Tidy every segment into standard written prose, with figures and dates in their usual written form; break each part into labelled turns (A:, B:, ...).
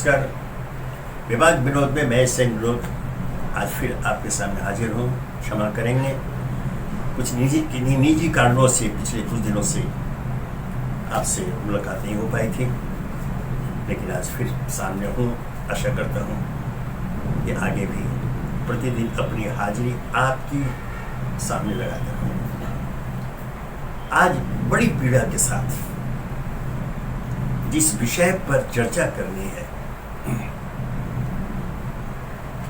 A: नमस्कार। विभाग विनोद में मैं सेन विनोद आज फिर आपके सामने हाजिर हूँ। क्षमा करेंगे, कुछ निजी कारणों से पिछले कुछ दिनों से आपसे मुलाकात नहीं हो पाई थी, लेकिन आज फिर सामने हूँ। आशा करता हूँ कि आगे भी प्रतिदिन अपनी हाजिरी आपकी सामने लगाता हूँ। आज बड़ी पीड़ा के साथ जिस विषय पर चर्चा करनी है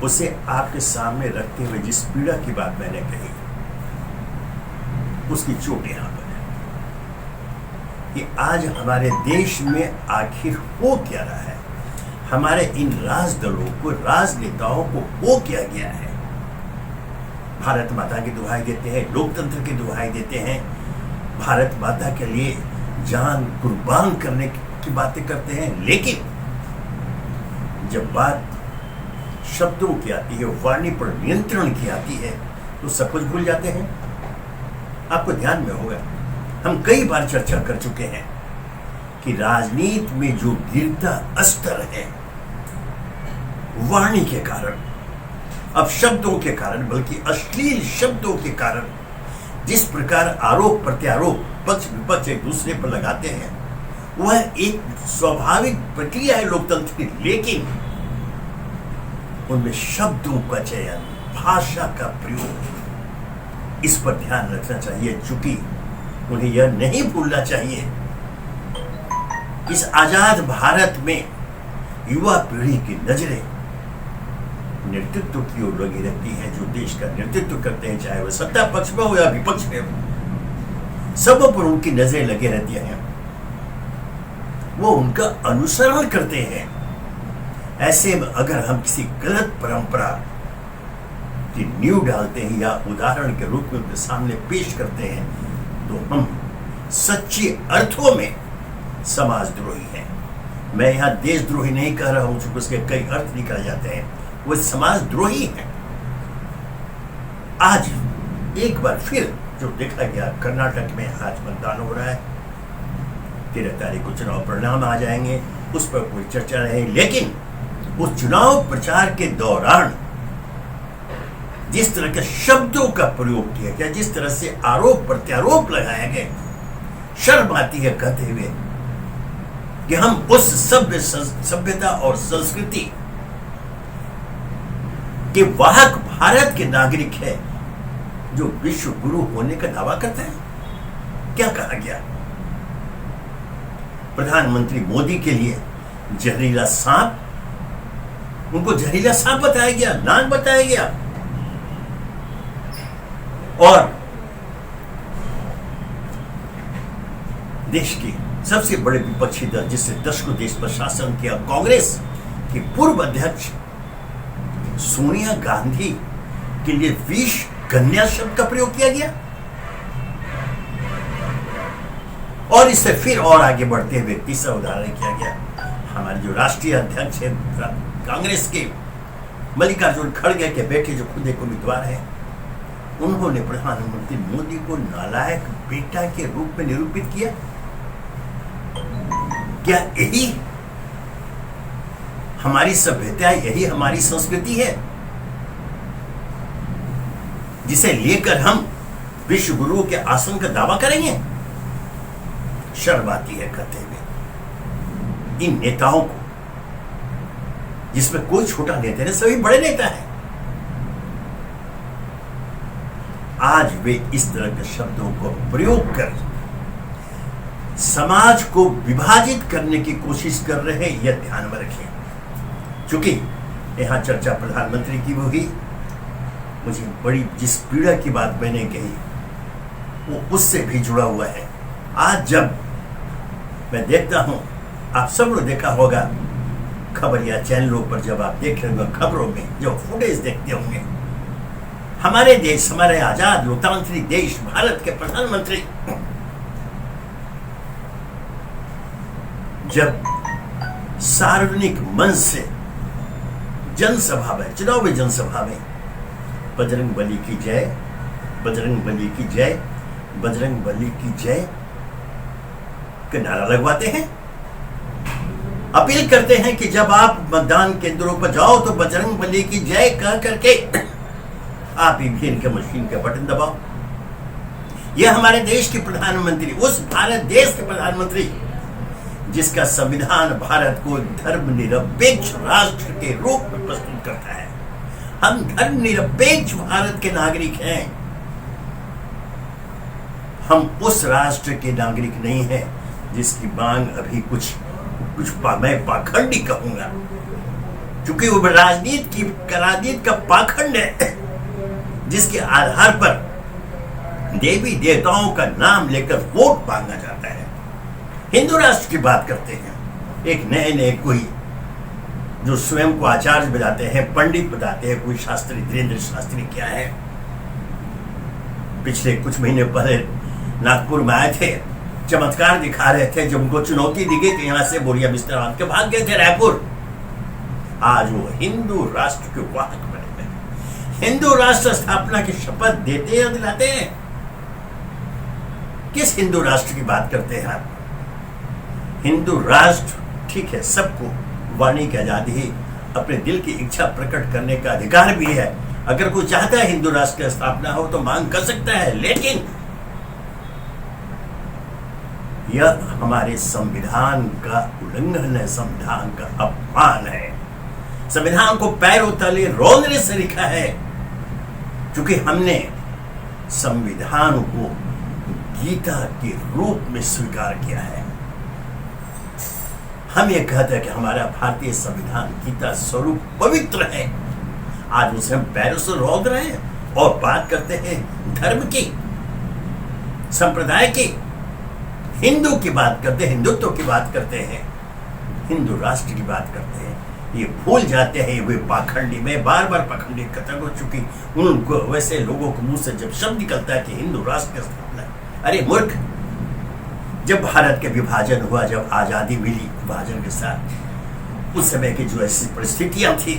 A: उसे आपके सामने रखते हुए जिस पीड़ा की बात मैंने कही उसकी चोट यहां पर है कि आज हमारे देश में आखिर हो क्या रहा है। हमारे इन राजदलों को, राजनेताओं को हो क्या गया है। भारत माता की दुहाई देते हैं, लोकतंत्र की दुहाई देते हैं, भारत माता के लिए जान कुर्बान करने की बातें करते हैं, लेकिन जब बात शब्दों की आती है, वाणी पर नियंत्रण की आती है, तो सब कुछ भूल जाते हैं। आपको ध्यान में होगा, हम कई बार चर्चा कर चुके हैं कि राजनीति में जो गिरता स्तर है वाणी के कारण, अब शब्दों के कारण, बल्कि अश्लील शब्दों के कारण जिस प्रकार आरोप प्रत्यारोप पक्ष विपक्ष एक दूसरे पर लगाते हैं, वह एक स्वाभाविक प्रक्रिया है लोकतंत्र की, लेकिन उनमें शब्दों का चयन, भाषा का प्रयोग, इस पर ध्यान रखना चाहिए। चूंकि उन्हें यह नहीं भूलना चाहिए, इस आजाद भारत में युवा पीढ़ी की नजरें नेतृत्व की ओर लगी रहती है। जो देश का नेतृत्व करते हैं, चाहे वह सत्ता पक्ष में हो या विपक्ष में हो, सब पर उनकी नजरें लगी रहती हैं। वो उनका अनुसरण करते हैं। ऐसे में अगर हम किसी गलत परंपरा की नींव डालते हैं या उदाहरण के रूप में उनके सामने पेश करते हैं, तो हम सच्चे अर्थों में समाजद्रोही हैं। मैं यहां देशद्रोही नहीं कह रहा हूं, क्योंकि उसके कई अर्थ निकल जाते हैं। वो समाजद्रोही हैं। आज एक बार फिर जो देखा गया, कर्नाटक में आज मतदान हो रहा है, 13 तारीख को चुनाव परिणाम आ जाएंगे, उस पर कोई चर्चा नहीं, लेकिन उस चुनाव प्रचार के दौरान जिस तरह के शब्दों का प्रयोग किया गया, जिस तरह से आरोप प्रत्यारोप लगाया गया, शर्म आती है कहते हुए कि हम उस सभ्यता और संस्कृति के वाहक भारत के नागरिक है जो विश्व गुरु होने का दावा करते हैं। क्या कहा गया? प्रधानमंत्री मोदी के लिए जहरीला सांप, उनको जहरीला सांप बताया गया, नाग बताया गया। और देश की सबसे बड़े विपक्षी दल, जिससे दशकों देश पर शासन किया, कांग्रेस की पूर्व अध्यक्ष सोनिया गांधी के लिए विष कन्या शब्द का प्रयोग किया गया। और इससे फिर और आगे बढ़ते हुए तीसरा उदाहरण किया गया। हमारे जो राष्ट्रीय अध्यक्ष है कांग्रेस के, मल्लिकार्जुन खड़गे के बेटे, जो खुद एक उम्मीदवार है, उन्होंने प्रधानमंत्री मोदी को नालायक बेटा के रूप में निरूपित किया। क्या यही हमारी सभ्यता, यही हमारी संस्कृति है जिसे लेकर हम विश्व गुरु के आसन का दावा करेंगे? शर्म आती है कहते हुए इन नेताओं को, जिसमें कोई छोटा नेता नहीं, सभी बड़े नेता हैं। आज वे इस तरह के शब्दों को प्रयोग कर समाज को विभाजित करने की कोशिश कर रहे हैं, यह ध्यान में रखें। क्योंकि यहां चर्चा प्रधानमंत्री की होगी, मुझे बड़ी जिस पीड़ा की बात मैंने कही वो उससे भी जुड़ा हुआ है। आज जब मैं देखता हूं, आप सब लोग देखा होगा खबर या चैनलों पर, जब आप देख रहे होंगे खबरों में जो फुटेज देखते होंगे, हमारे देश, हमारे आजाद लोकतांत्रिक देश भारत के प्रधानमंत्री जब सार्वजनिक मंच से जनसभा में, चुनावी जनसभा में बजरंग बली की जय, बजरंग बली की जय, बजरंग बली की जय का नारा लगवाते हैं, अपील करते हैं कि जब आप मतदान केंद्रों पर जाओ तो बजरंग बली की जय कह करके आप ईवीएम के मशीन का बटन दबाओ। यह हमारे देश के प्रधानमंत्री, उस भारत देश के प्रधानमंत्री जिसका संविधान भारत को धर्मनिरपेक्ष राष्ट्र के रूप में प्रस्तुत करता है। हम धर्मनिरपेक्ष भारत के नागरिक हैं। हम उस राष्ट्र के नागरिक नहीं हैं जिसकी मांग अभी कुछ मैं पाखंडी कहूंगा, क्योंकि वो राजनीति का पाखंड है, जिसके आधार पर देवी देवताओं का नाम लेकर वोट मांगा जाता है। हिंदू राष्ट्र की बात करते हैं, एक नए कोई जो स्वयं को आचार्य बताते हैं, पंडित बताते हैं, कोई शास्त्री, धीरेन्द्र शास्त्री क्या है, पिछले कुछ महीने पहले नागपुर में आए थे, चमत्कार दिखा रहे थे। जब उनको चुनौती दी गई तो यहां से बोरिया बिस्तर बांध के भाग गए थे रायपुर। आज वो हिंदू राष्ट्र के वाहक बने हैं, हिंदू राष्ट्र स्थापना की शपथ देते या दिलाते हैं। किस हिंदू राष्ट्र की बात करते हैं आप? हिंदू राष्ट्र ठीक है, सबको वाणी की आजादी, अपने दिल की इच्छा प्रकट करने का अधिकार भी है। अगर कोई चाहता है हिंदू राष्ट्र की स्थापना हो तो मांग कर सकता है, लेकिन यह हमारे संविधान का उल्लंघन है, संविधान का अपमान है। संविधान को पैरों तले रौंदने से लिखा है, क्योंकि हमने संविधान को गीता के रूप में स्वीकार किया है। हम ये कहते हैं कि हमारा भारतीय संविधान गीता स्वरूप पवित्र है। आज उसे हम पैरों से रौंद रहे हैं और बात करते हैं धर्म की, संप्रदाय की, हिंदू की बात करते हैं, हिंदुत्व की बात करते हैं, हिंदू राष्ट्र की बात करते हैं। ये भूल जाते हैं, वे पाखंडी, में बार बार पाखंडी कथन हो चुकी उनको, वैसे लोगों के मुंह से जब शब्द निकलता है कि हिंदू राष्ट्र की स्थापना, अरे मूर्ख, जब भारत के विभाजन हुआ, जब आजादी मिली विभाजन के साथ, उस समय की जो ऐसी परिस्थितियां थी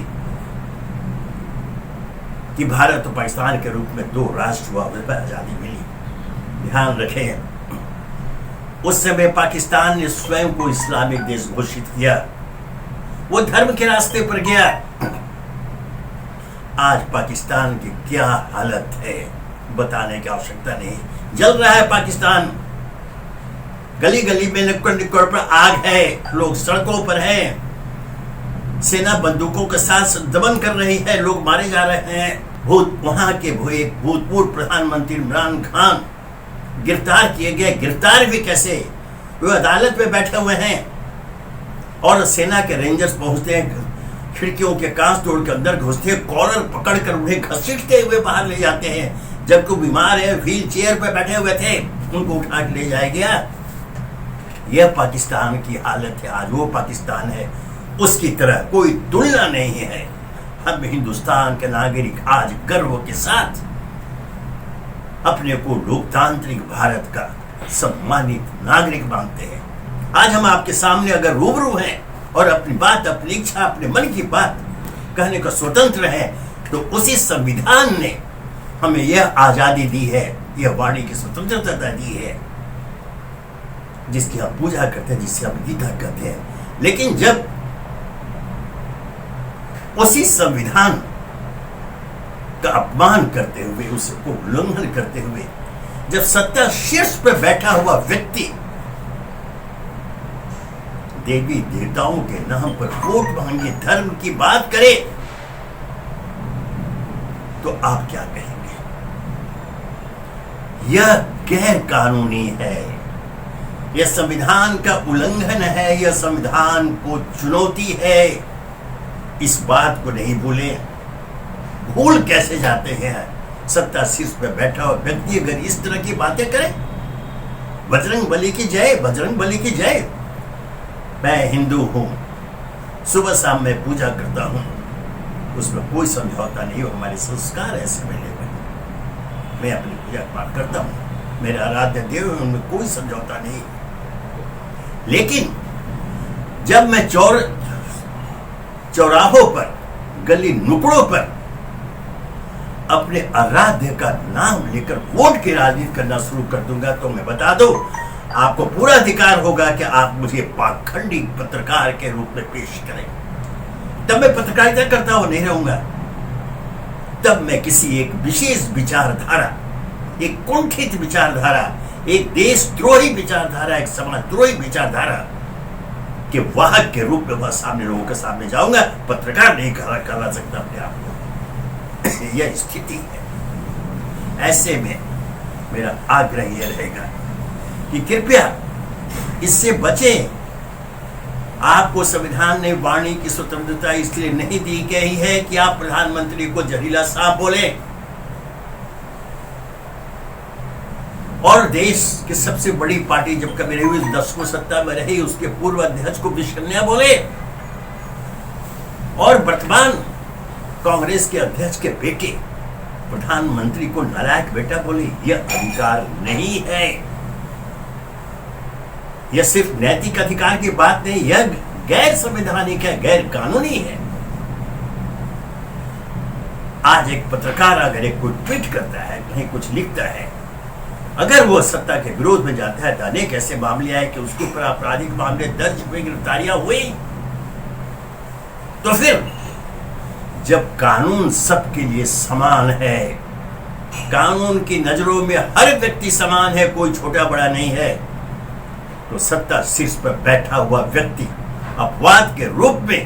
A: कि भारत और पाकिस्तान के रूप में दो राष्ट्र हुआ, उस पर आजादी मिली। ध्यान रखें, उस समय पाकिस्तान ने स्वयं को इस्लामिक देश घोषित किया, वो धर्म के रास्ते पर गया। आज पाकिस्तान की क्या हालत है बताने की आवश्यकता नहीं। जल रहा है पाकिस्तान, गली गली में नुक्कड़ पर आग है, लोग सड़कों पर हैं, सेना बंदूकों के साथ दमन कर रही है, लोग मारे जा रहे हैं। वहां के भूतपूर्व प्रधानमंत्री इमरान खान गिरफ्तार किए गए। गिरफ्तार भी कैसे? वो अदालत में बैठे हुए हैं और सेना के रेंजर्स पहुंचते हैं, खिड़कियों के कांच तोड़ के अंदर घुसते हैं, कॉलर पकड़कर उन्हें घसीटते हुए बाहर ले जाते हैं। जब कोई बीमार है, व्हील चेयर पर बैठे हुए थे, उनको उठा के ले जाया गया। यह पाकिस्तान की हालत है। आज वो पाकिस्तान है, उसकी तरह कोई तुलना नहीं है। हम हिंदुस्तान के नागरिक आज गर्व के साथ अपने को लोकतांत्रिक भारत का सम्मानित नागरिक मानते हैं। आज हम आपके सामने अगर रूबरू हैं और अपनी बात, अपनी इच्छा, अपने मन की बात कहने का स्वतंत्र है, तो उसी संविधान ने हमें यह आजादी दी है, यह वाणी की स्वतंत्रता दी है, जिसकी हम पूजा करते हैं, जिसे हम गीता कहते हैं। लेकिन जब उसी संविधान का अपमान करते हुए, उसको उल्लंघन करते हुए, जब सत्ता शीर्ष पर बैठा हुआ व्यक्ति देवी देवताओं के नाम पर वोट मांगे, धर्म की बात करे, तो आप क्या कहेंगे? यह गैर कानूनी है, यह संविधान का उल्लंघन है, यह संविधान को चुनौती है। इस बात को नहीं भूलें। भूल कैसे जाते हैं? सत्ता शीर्ष पर बैठा हुआ व्यक्ति अगर इस तरह की बातें करे, बजरंग बली की जय, बजरंग बली की जय। मैं हिंदू हूं, सुबह शाम मैं पूजा करता हूं, उसमें कोई समझौता नहीं हो। हमारे संस्कार ऐसे मिले हुए, मैं अपनी पूजा पाठ करता हूं, मेरे आराध्य देव, उनमें कोई समझौता नहीं। लेकिन जब मैं चौराहों पर, गली नुकड़ों पर अपने आराध्य का नाम लेकर वोट की राजनीति करना शुरू कर दूंगा, तो मैं बता दूं, आपको पूरा अधिकार होगा कि आप मुझे पाखंडी पत्रकार के रूप में पेश करें। तब मैं पत्रकारिता करता हुआ नहीं रहूंगा। तब मैं किसी एक विशेष विचारधारा, एक कुंठित विचारधारा, एक देशद्रोही विचारधारा, एक समाजद्रोही विचारधारा के वाहक के रूप में वह सामने लोगों के सामने जाऊंगा। पत्रकार नहीं कहला सकता अपने आप को। यह स्थिति है। ऐसे में मेरा आग्रह यह रहेगा कि कृपया इससे बचें। आपको संविधान ने वाणी की स्वतंत्रता इसलिए नहीं दी गई है कि आप प्रधानमंत्री को जहरीला सांप बोलें और देश की सबसे बड़ी पार्टी जब कभी रही हुई 10 सत्ता में रही उसके पूर्व अध्यक्ष को विषकन्या बोले और वर्तमान कांग्रेस के अध्यक्ष के बेटे प्रधानमंत्री को नालायक बेटा बोले। यह अधिकार नहीं है। यह सिर्फ नैतिक अधिकार की बात नहीं, यह गैर संवैधानिक है, गैर कानूनी है। आज एक पत्रकार अगर एक कोई ट्वीट करता है, कहीं कुछ लिखता है, अगर वो सत्ता के विरोध में जाता है तो अनेक ऐसे मामले आए कि उसके ऊपर आपराधिक मामले दर्ज हुए, गिरफ्तारियां हुई। तो फिर जब कानून सबके लिए समान है, कानून की नजरों में हर व्यक्ति समान है, कोई छोटा बड़ा नहीं है, तो सत्ता शीर्ष पर बैठा हुआ व्यक्ति अपवाद के रूप में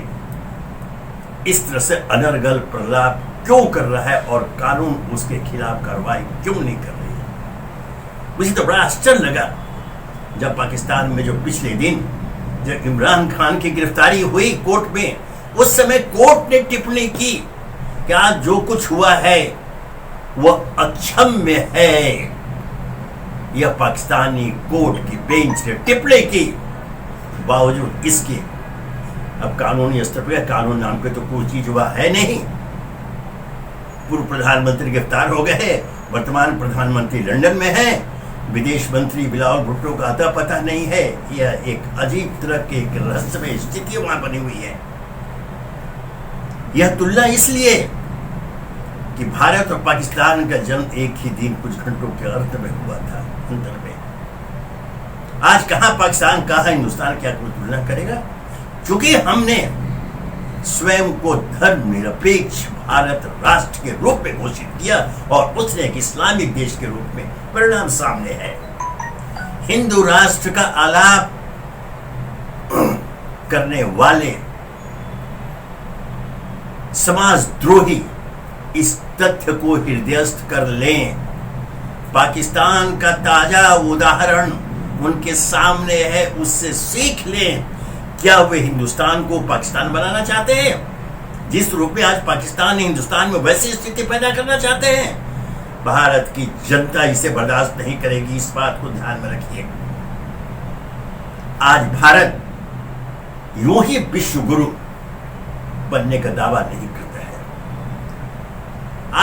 A: इस तरह से अनर्गल प्रलाप क्यों कर रहा है और कानून उसके खिलाफ कार्रवाई क्यों नहीं कर रही है। मुझे तो बड़ा आश्चर्य लगा जब पाकिस्तान में जो पिछले दिन जब इमरान खान की गिरफ्तारी हुई कोर्ट में, उस समय कोर्ट ने टिप्पणी की कि आज जो कुछ हुआ है वह अक्षम्य है। यह पाकिस्तानी कोर्ट की बेंच ने टिप्पणी की। बावजूद इसके अब कानूनी स्तर पर कानून नाम के तो कोई चीज हुआ है नहीं। पूर्व प्रधानमंत्री गिरफ्तार हो गए, वर्तमान प्रधानमंत्री लंदन में है, विदेश मंत्री बिलावल भुट्टो का अता पता नहीं है। यह एक अजीब तरह की रहस्यमय स्थिति वहां बनी हुई है। यह तुलना इसलिए कि भारत और पाकिस्तान का जन्म एक ही दिन कुछ घंटों के अर्थ में हुआ था, अंतर में। आज कहां पाकिस्तान, कहां हिंदुस्तान, क्या कोई तुलना करेगा? क्योंकि हमने स्वयं को धर्मनिरपेक्ष भारत राष्ट्र के रूप में घोषित किया और उसने एक इस्लामिक देश के रूप में, परिणाम सामने है। हिंदू राष्ट्र का आलाप करने वाले समाजद्रोही इस तथ्य को हृदयस्थ कर लें। पाकिस्तान का ताजा उदाहरण उनके सामने है, उससे सीख लें। क्या वे हिंदुस्तान को पाकिस्तान बनाना चाहते हैं? जिस रूप में आज पाकिस्तान हिंदुस्तान में वैसी स्थिति पैदा करना चाहते हैं, भारत की जनता इसे बर्दाश्त नहीं करेगी। इस बात को ध्यान में रखिए। आज भारत यूं ही विश्व गुरु बनने का दावा नहीं करता है।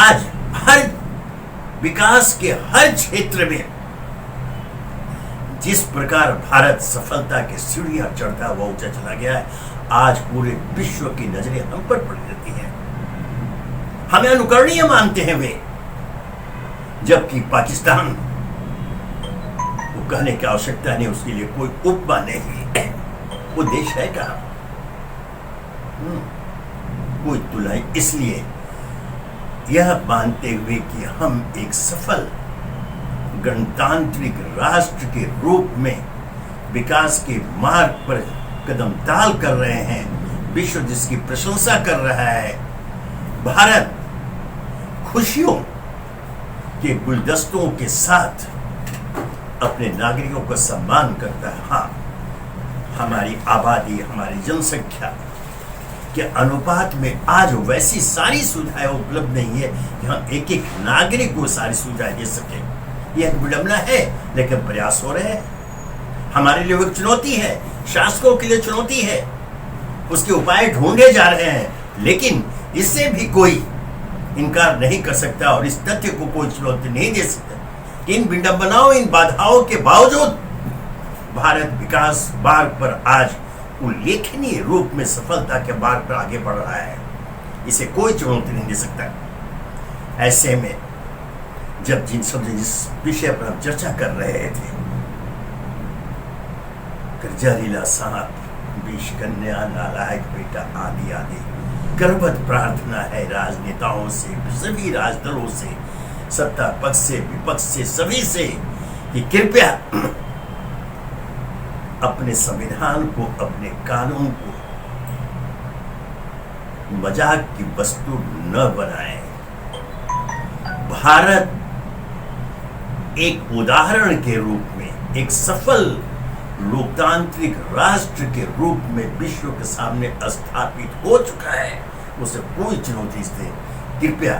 A: आज हर विकास के हर क्षेत्र में जिस प्रकार भारत सफलता के सीढ़ियां चढ़ता हुआ ऊंचा चला गया है, आज पूरे विश्व की नजरें हम पर पड़ रहती हैं। हमें अनुकरणीय मानते हैं वे, जबकि पाकिस्तान को कहने की आवश्यकता नहीं, उसके लिए कोई उपमा नहीं। वो देश है कहां? कोई तुलना। इसलिए यह मानते हुए कि हम एक सफल गणतांत्रिक राष्ट्र के रूप में विकास के मार्ग पर कदम ताल कर रहे हैं, विश्व जिसकी प्रशंसा कर रहा है, भारत खुशियों के गुलदस्तों के साथ अपने नागरिकों का सम्मान करता है। हाँ, हमारी आबादी, हमारी जनसंख्या के अनुपात में आज वैसी सारी सुविधाएं उपलब्ध नहीं है कि हम एक एक नागरिक को सारी सुविधाएं दे सकें। यह विडंबना है, लेकिन प्रयास हो रहे हैं। हमारे लिए एक चुनौती है, शासकों के लिए चुनौती है, उसके उपाय ढूंढे जा रहे हैं, लेकिन इससे भी कोई इनकार नहीं कर सकता और इस तथ्य को कोई चुनौती नहीं दे सकता। इन विडंबनाओं, इन बाधाओं के बावजूद भारत विकास मार्ग पर आज उल्लेखनीय रूप में सफलता के मार्ग पर आगे बढ़ रहा है। इसे कोई चुनौती नहीं दे सकता। ऐसे में जब जिस विषय पर हम चर्चा कर रहे थे, फिर जहरीला सांप, विष कन्या, नालायक बेटा आदि आदि करबद्ध प्रार्थना है राजनेताओं से, सभी राजदलों से, सत्ता पक्ष से, विपक्ष से, सभी से कि कृपया अपने संविधान को, अपने कानून को मजाक की वस्तु न बनाएं। भारत एक उदाहरण के रूप में, एक सफल लोकतांत्रिक राष्ट्र के रूप में विश्व के सामने स्थापित हो चुका है। उसे कोई चुनौती से कृपया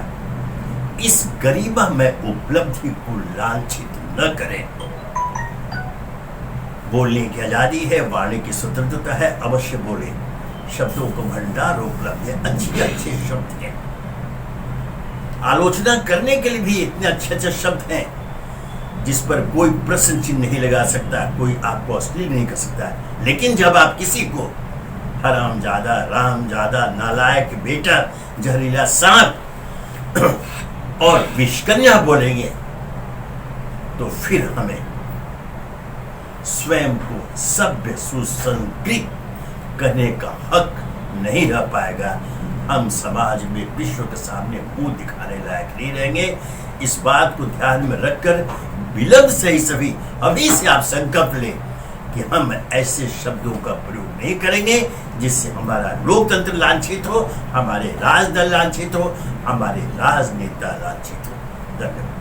A: इस गरिमामय उपलब्धि को लांछित न करें। बोलने की आजादी है, वाणी की स्वतंत्रता है, अवश्य बोले। शब्दों को भंडार उपलब्ध है, अच्छे शब्द हैं। आलोचना करने के लिए भी इतने अच्छे शब्द हैं जिस पर कोई प्रश्न चिन्ह नहीं लगा सकता, कोई आपको अश्लील नहीं कर सकता। लेकिन जब आप किसी को हरामजादा, रामजादा, नालायक बेटा, जहरीला सांप और विषकन्या बोलेंगे तो फिर हमें स्वयं को सभ्य सुसंस्कृत करने का हक नहीं रह पाएगा। हम समाज में, विश्व के सामने मुंह दिखाने लायक नहीं रहेंगे। इस बात को ध्यान में रखकर विलंब से ही सभी अभी से आप संकल्प लें कि हम ऐसे शब्दों का प्रयोग नहीं करेंगे जिससे हमारा लोकतंत्र लांछित हो, हमारे राजदल लांछित हो, हमारे राजनेता लांछित हो। धन्यवाद।